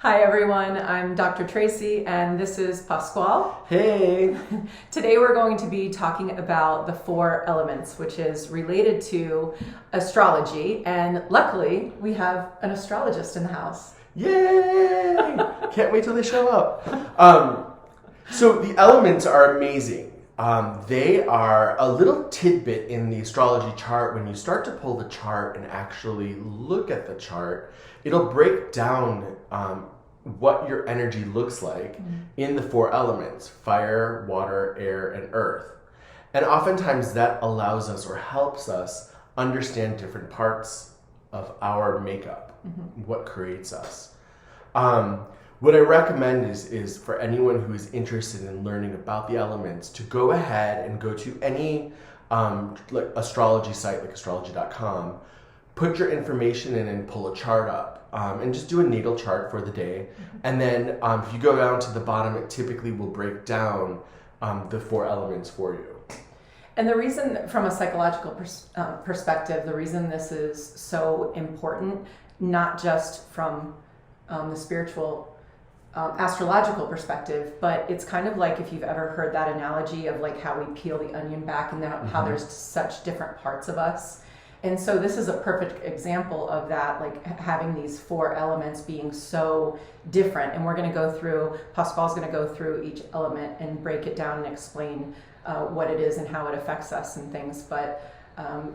Hi everyone, I'm Dr. Tracy and this is Pasquale. Hey! Today we're going to be talking about the 4 elements, which is related to astrology, and luckily we have an astrologist in the house. Yay! Can't wait till they show up. So the elements are amazing. They are a little tidbit in the astrology chart. When you start to pull the chart and actually look at the chart, it'll break down what your energy looks like in the 4 elements: fire, water, air, and earth. And oftentimes that allows us or helps us understand different parts of our makeup, what creates us. What I recommend is for anyone who is interested in learning about the elements to go ahead and go to any like astrology site like astrology.com, put your information in and pull a chart up, and just do a natal chart for the day. And then if you go down to the bottom, it typically will break down the 4 elements for you. And the reason, from a psychological perspective, the reason this is so important, not just from the spiritual astrological perspective, but it's kind of like if you've ever heard that analogy of like how we peel the onion back and how there's such different parts of us. And so this is a perfect example of that, like having these 4 elements being so different. And we're going to go through, Pasquale's going to go through each element and break it down and explain what it is and how it affects us and things. But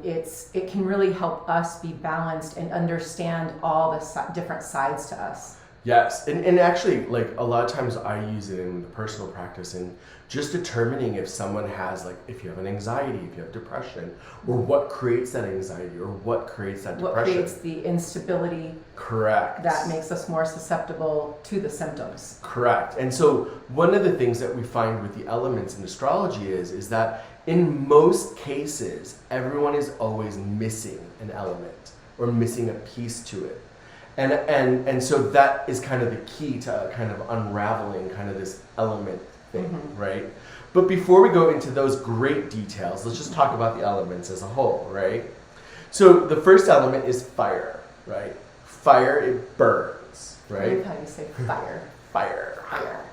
it can really help us be balanced and understand all the different sides to us. Yes, and actually, like a lot of times I use it in the personal practice in just determining if someone has, like, if you have an anxiety, if you have depression, or what creates that anxiety, or what creates that depression. What creates the instability. Correct. That makes us more susceptible to the symptoms. Correct. And so one of the things that we find with the elements in astrology is that in most cases, everyone is always missing an element or missing a piece to it. And so that is kind of the key to kind of unraveling kind of this element thing, right? But before we go into those great details, let's just talk about the elements as a whole, right? So the first element is fire, right? Fire, it burns, right? I love how you say fire. Fire.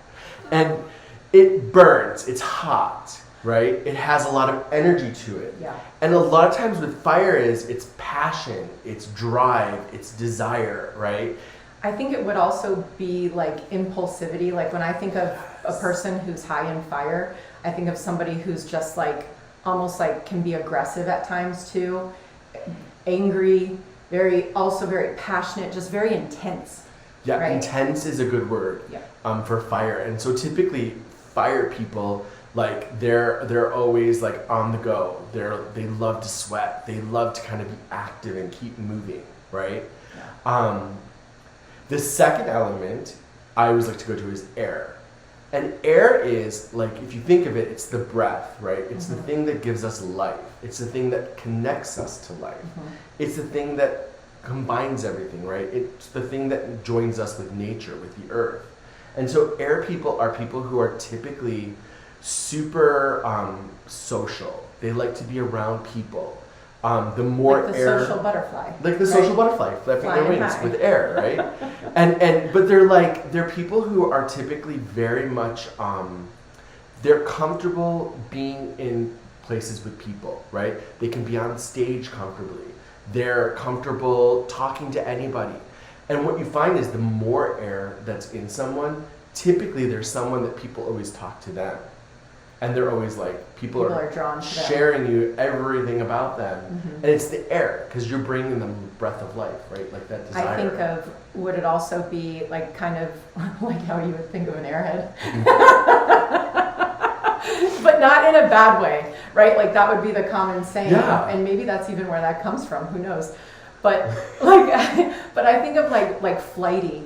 And it burns, it's hot, right? It has a lot of energy to it. Yeah. And a lot of times with fire it's passion, it's drive, it's desire, right? I think it would also be like impulsivity. Like when I think of a person who's high in fire, I think of somebody who's just like, almost like can be aggressive at times too, angry, also very passionate, just very intense. Yeah, right? Intense is a good word for fire. And so typically fire people, like they're always like on the go. They love to sweat. They love to kind of be active and keep moving, right? Yeah. The second element I always like to go to is air. And air is like, if you think of it, it's the breath, right? It's the thing that gives us life. It's the thing that connects us to life. It's the thing that combines everything, right? It's the thing that joins us with nature, with the earth. And so air people are people who are typically super social. They like to be around people. The more like the air, social butterfly, like the social butterfly flapping their wings with air, right? But they're people who are typically very much they're comfortable being in places with people, right? They can be on stage comfortably. They're comfortable talking to anybody. And what you find is the more air that's in someone, typically there's someone that people always talk to them. And they're always like, people are drawn to sharing you everything about them. And it's the air, because you're bringing them breath of life, right? Like that desire. I think of, would it also be like kind of like how you would think of an airhead? But not in a bad way, right? Like that would be the common saying. Yeah. And maybe that's even where that comes from, who knows? But like, but I think of like flighty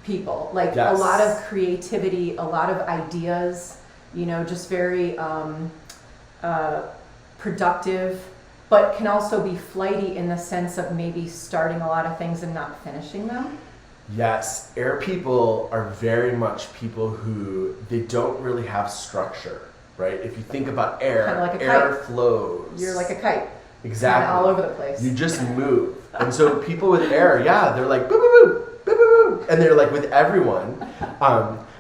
people, like a lot of creativity, a lot of ideas, you know, just very productive, but can also be flighty in the sense of maybe starting a lot of things and not finishing them. Yes, air people are very much people who, they don't really have structure, right? If you think about air, kind of like a air kite. Flows. You're like a kite. Exactly. Kind of all over the place. You just move. And so people with air, they're like, boo, boo, boo, boo, boo, boo. and they're like with everyone.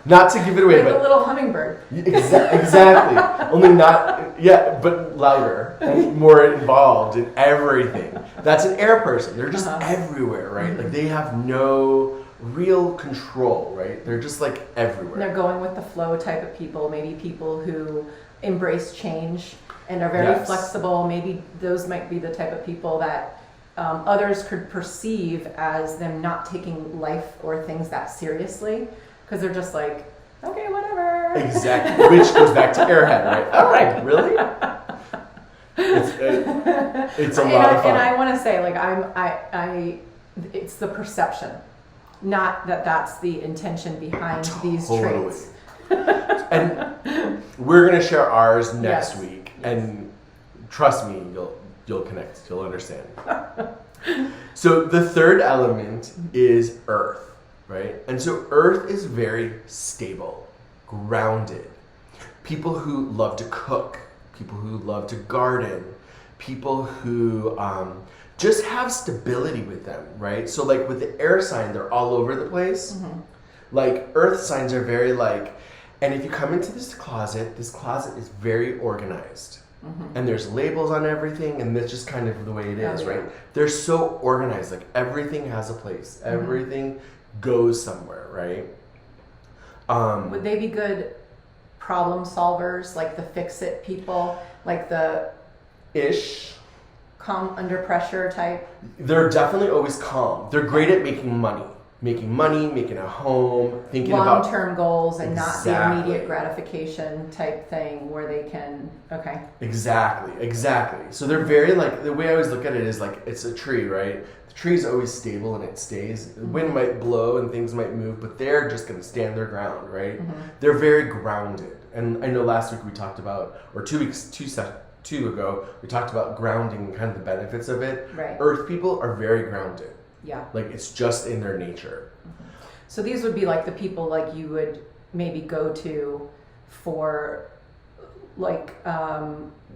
Not to give it away, like but a little hummingbird. Exactly. Only not, yeah, but louder and more involved in everything. That's an air person. They're just everywhere, right? Like they have no real control, right? They're just like everywhere. They're going with the flow type of people, maybe people who embrace change and are very flexible. Maybe those might be the type of people that others could perceive as them not taking life or things that seriously, because they're just like, okay, whatever. Exactly, which goes back to airhead, right? Oh, right, really? It's a lot of fun. And I want to say, like, it's the perception, not that that's the intention behind these traits. And we're gonna share ours next week, Yes. and trust me, you'll connect, you'll understand. So the third element is earth. Right? And so earth is very stable, grounded. People who love to cook, people who love to garden, people who just have stability with them, right? So like with the air sign, they're all over the place. Mm-hmm. Like earth signs are very like, and if you come into this closet is very organized. Mm-hmm. And there's labels on everything, and that's just kind of the way it is, right? They're so organized, like everything has a place. Mm-hmm. Everything goes somewhere, right? Would they be good problem solvers, like the fix-it people, like the calm under pressure type? They're definitely always calm. They're great at making money, making a home, thinking about long-term goals and not the immediate gratification type thing where they can, Exactly. So they're very like, the way I always look at it is like, it's a tree, right? The tree is always stable and it stays. The wind might blow and things might move, but they're just going to stand their ground, right? Mm-hmm. They're very grounded. And I know last week we talked about, or 2 ago, we talked about grounding and kind of the benefits of it. Right. Earth people are very grounded. Yeah. Like it's just in their nature. Mm-hmm. So these would be like the people like you would maybe go to for like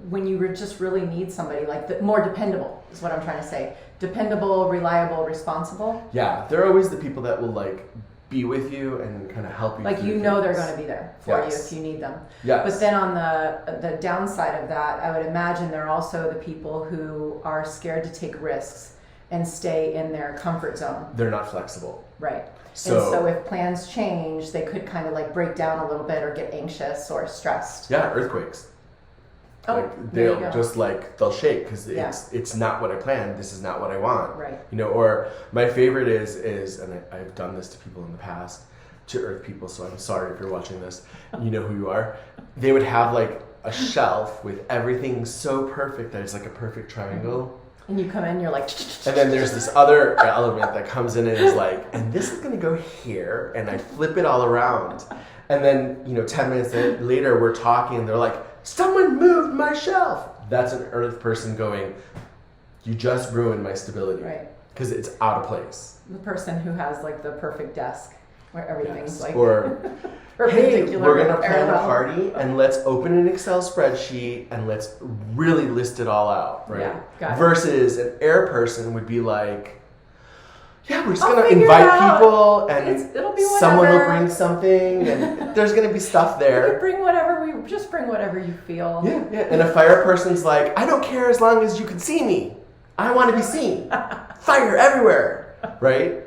when you just really need somebody, like more dependable is what I'm trying to say. Dependable, reliable, responsible. Yeah, they're always the people that will like be with you and kind of help you. Like you know they're going to be there for you if you need them. Yes. But then on the downside of that, I would imagine they're also the people who are scared to take risks and stay in their comfort zone. They're not flexible. Right. So if plans change, they could kind of like break down a little bit or get anxious or stressed. Yeah, earthquakes. Oh, like they'll just like they'll shake because it's not what I planned. This is not what I want. Right. You know, or my favorite is and I've done this to people in the past, to earth people. So I'm sorry if you're watching this. You know who you are. They would have like a shelf with everything so perfect that it's like a perfect triangle. And you come in, you're like. And then there's this other element that comes in and is like, and this is gonna go here, and I flip it all around. And then 10 minutes later we're talking, and they're like, someone moved my shelf. That's an earth person going, you just ruined my stability. Right. Because it's out of place. The person who has like the perfect desk where everything's like or hey, we're gonna plan a party and let's open an Excel spreadsheet and let's really list it all out, right? Yeah, got it. Versus an air person would be like, yeah, we're just gonna invite people and it'll be someone will bring something and there's gonna be stuff there. Bring whatever you feel. Yeah. And a fire person's like, I don't care as long as you can see me. I want to be seen. Fire everywhere, right?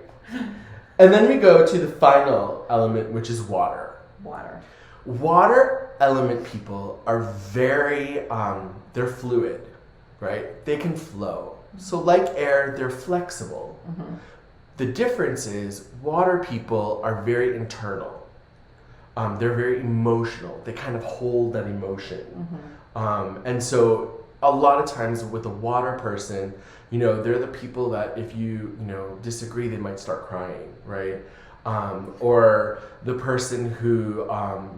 And then we go to the final element, which is water. Water element people are very, they're fluid, right? They can flow. So like air, they're flexible. Mm-hmm. The difference is water people are very internal. They're very emotional. They kind of hold that emotion. Mm-hmm. And so a lot of times with a water person, they're the people that if you, disagree, they might start crying, right? Or the person who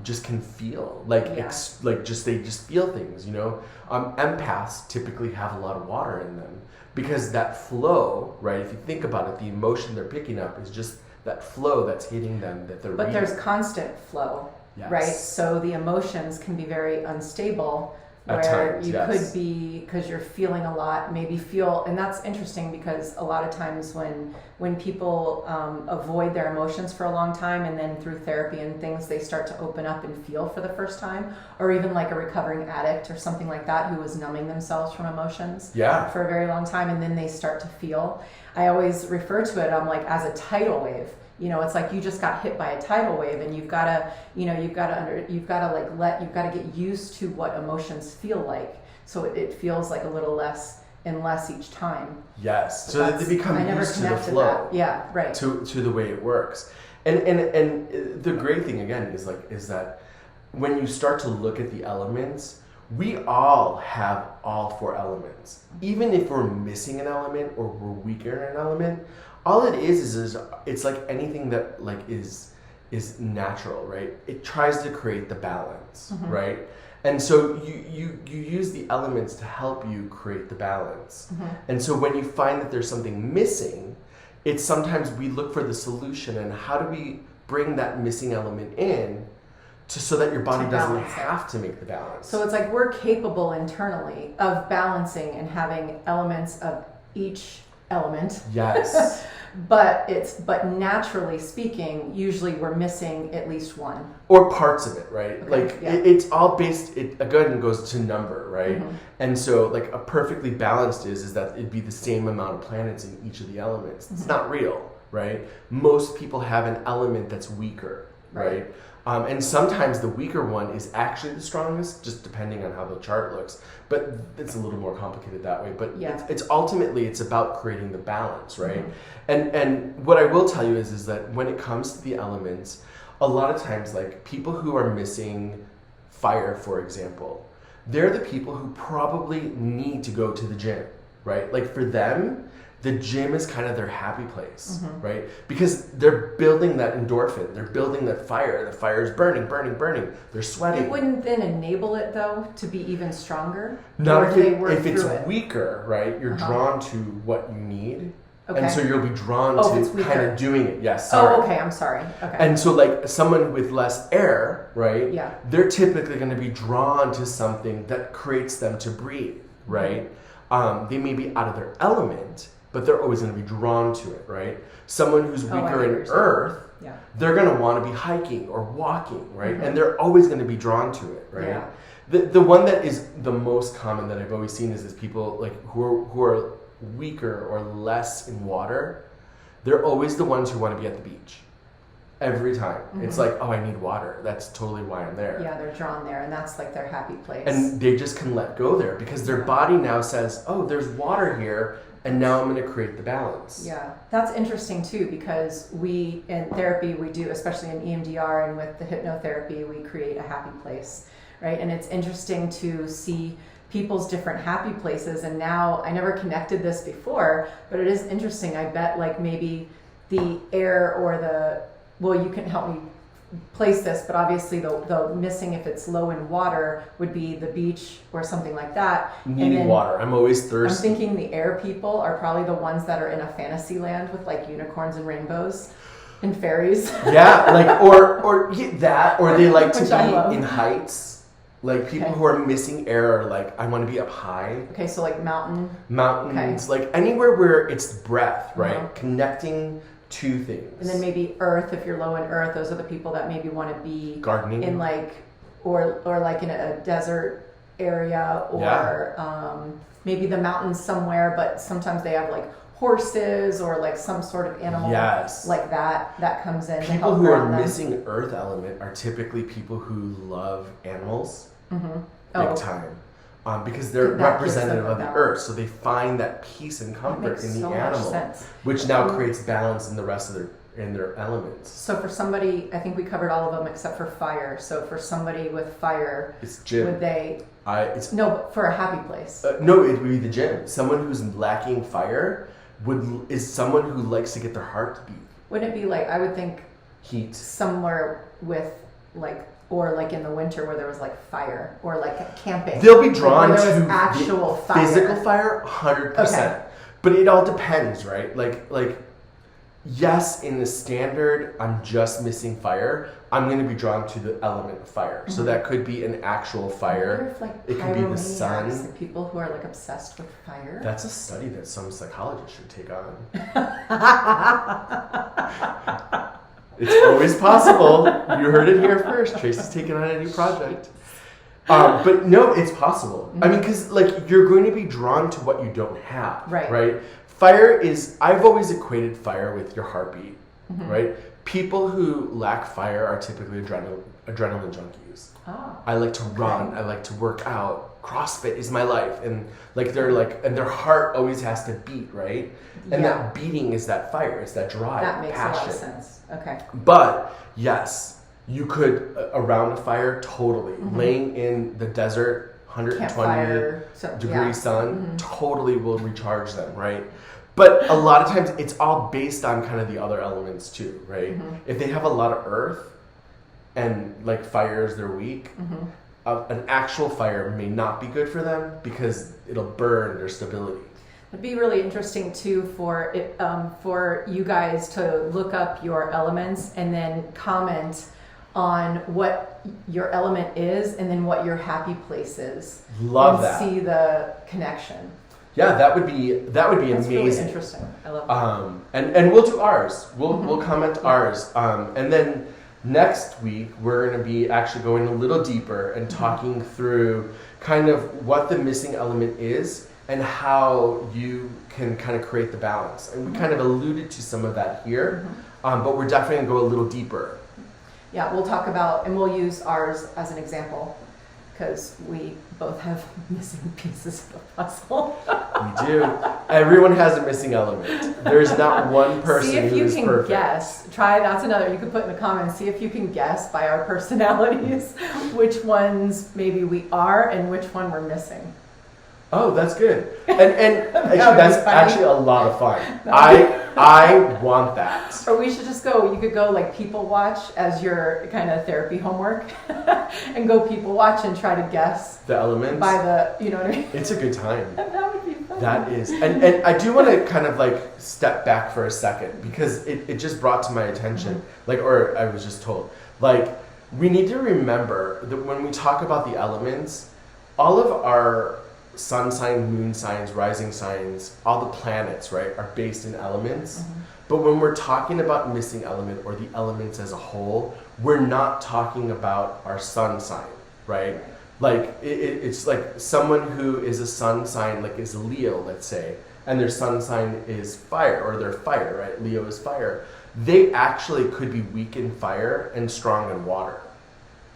just can feel, they just feel things, Empaths typically have a lot of water in them because that flow, right? If you think about it, the emotion they're picking up is just that flow that's hitting them that they're reading. There's constant flow, right? So the emotions can be very unstable At where times, you yes. could be, because you're feeling a lot, maybe feel, and that's interesting because a lot of times when people avoid their emotions for a long time, and then through therapy and things, they start to open up and feel for the first time, or even like a recovering addict or something like that who was numbing themselves from emotions for a very long time, and then they start to feel. I always refer to it, I'm like, as a tidal wave. You know, it's like you just got hit by a tidal wave, and you've got to get used to what emotions feel like, so it feels like a little less and less each time. Yes, so that they become used to the flow. That. Yeah, right. To the way it works, and the great thing again is that when you start to look at the elements, we all have all 4 elements. Even if we're missing an element or we're weaker in an element, all it is it's like anything that like is natural, right? It tries to create the balance, right? And so you use the elements to help you create the balance. And so when you find that there's something missing, it's sometimes we look for the solution, and how do we bring that missing element in so that your body doesn't have to make the balance. So it's like we're capable internally of balancing and having elements of each element. Yes. but naturally speaking, usually we're missing at least one. Or parts of it, right? Okay, like it's all based, it again goes to number, right? And so like a perfectly balanced is that it'd be the same amount of planets in each of the elements. It's not real, right? Most people have an element that's weaker, right? And sometimes the weaker one is actually the strongest, just depending on how the chart looks. But it's a little more complicated that way. But it's ultimately, it's about creating the balance, right? And what I will tell you is that when it comes to the elements, a lot of times, like people who are missing fire, for example, they're the people who probably need to go to the gym, right? Like for them, the gym is kind of their happy place, right? Because they're building that endorphin. They're building that fire. The fire is burning. They're sweating. It wouldn't then enable it, though, to be even stronger? Not if it's weaker, right? You're drawn to what you need. Okay. And so you'll be drawn to kind of doing it. Yes. Sorry. Oh, okay. I'm sorry. Okay. And so like someone with less air, right? Yeah. They're typically going to be drawn to something that creates them to breathe, right? They may be out of their element, but they're always going to be drawn to it, right? Someone who's weaker in earth, they're going to want to be hiking or walking, right? And they're always going to be drawn to it, right? Yeah. The one that is the most common that I've always seen is people like who are weaker or less in water. They're always the ones who want to be at the beach. Every time. It's like, oh, I need water. That's totally why I'm there. Yeah, they're drawn there, and that's like their happy place. And they just can let go there because their body now says, oh, there's water here, and now I'm going to create the balance. Yeah, that's interesting too, because we, in therapy, we do, especially in EMDR and with the hypnotherapy, we create a happy place, right? And it's interesting to see people's different happy places. And now, I never connected this before, but it is interesting. I bet like maybe the air or well, you can help me place this, but obviously the missing, if it's low in water, would be the beach or something like that. Needing water. I'm always thirsty. I'm thinking the air people are probably the ones that are in a fantasy land with like unicorns and rainbows and fairies. Yeah, like or that, or they like to be in heights. Like people who are missing air are like, I want to be up high. Okay, so like mountains, like anywhere where it's breath, right? Connecting two things. And then maybe earth, if you're low in earth, those are the people that maybe want to be gardening in like or like in a desert area, or maybe the mountains somewhere, but sometimes they have like horses or like some sort of animal like that comes in. People who are missing earth element are typically people who love animals big time. Because they're representative of the earth, so they find that peace and comfort in the animal, which now creates balance in the rest of their elements. So for somebody, I think we covered all of them except for fire. So for somebody with fire, it's gym. Would they? But for a happy place. No, it would be the gym. Someone who's lacking fire is someone who likes to get their heart to beat. Wouldn't it be like, I would think, heat somewhere with like. Or like in the winter where there was like fire, or like camping. They'll be drawn to actual fire. Physical fire, 100%. Okay. But it all depends, right? Like yes, in the standard, I'm just missing fire, I'm going to be drawn to the element of fire. So that could be an actual I fire. wonder if, like, It could be the pyromaniacs, sun. like people who are like obsessed with fire. That's a study that some psychologists should take on. It's always possible. You heard it here first. Tracy's taking on a new project. But no, it's possible. I mean, because like you're going to be drawn to what you don't have, right? Fire is, I've always equated fire with your heartbeat, right? People who lack fire are typically adrenaline junkies. Oh, I like to run. I like to work out. CrossFit is my life, and like their heart always has to beat, right? And that beating is that fire. It's that drive, that makes passion. a lot of sense. Okay. But yes, you could around a fire totally laying in the desert, 120 Campfire, degree sun, totally will recharge them, right? But a lot of times it's all based on kind of the other elements too, right? If they have a lot of earth and like fire is their weak, an actual fire may not be good for them because it'll burn their stability. It'd be really interesting too for it, for you guys to look up your elements and then comment on what your element is and then what your happy place is. Love and that. See the connection. Yeah, that would be That's amazing. really interesting. I love that. And we'll do ours. We'll comment ours. And then next week we're going to be actually going a little deeper and talking through kind of what the missing element is and how you can kind of create the balance. And we kind of alluded to some of that here, but we're definitely going to go a little deeper. Yeah, we'll talk about, and we'll use ours as an example because we both have missing pieces of the puzzle. We do. Everyone has a missing element. There's not one person See if you who's can perfect. guess. Try, that's another, you can put in the comments, see if you can guess by our personalities which ones maybe we are and which one we're missing. Oh, that's good. And actually, That would that's be funny. actually a lot of fun. I want that. Or we should just go, you could go like people watch as your kind of therapy homework and go people watch and try to guess The elements. by the, you know what I mean? It's a good time. That would be fun. That is. And I do want to kind of like step back for a second because it just brought to my attention, like, or I was just told, like, we need to remember that when we talk about the elements, all of our sun sign, moon signs, rising signs, all the planets, right, are based in elements. But when we're talking about missing element or the elements as a whole, we're not talking about our sun sign, right? Like it's like someone who is a sun sign, like is Leo, let's say, and their sun sign is fire, or they're fire, right? Leo is fire. They actually could be weak in fire and strong in water.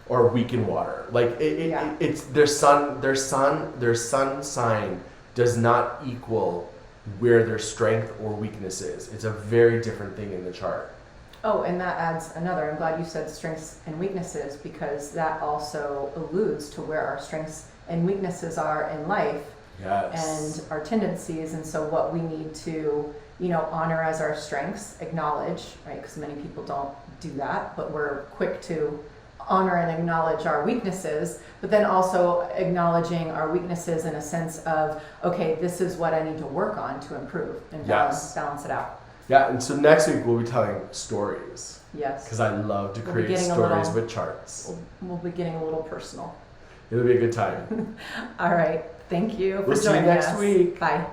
Or weak in water, like it's their sun sign does not equal where their strength or weakness is. It's a very different thing in the chart. Oh, and that adds another. I'm glad you said strengths and weaknesses because that also alludes to where our strengths and weaknesses are in life. Yes. And our tendencies, and so what we need to, honor as our strengths, acknowledge, right? Because many people don't do that, but we're quick to honor and acknowledge our weaknesses, but then also acknowledging our weaknesses in a sense of, okay, this is what I need to work on to improve and balance it out. Yeah, and so next week we'll be telling stories. Yes. Because I love to We'll be create getting stories with charts. We'll be getting a little personal. It'll be a good time. All right. Thank you for We'll see you joining next us. week. Bye.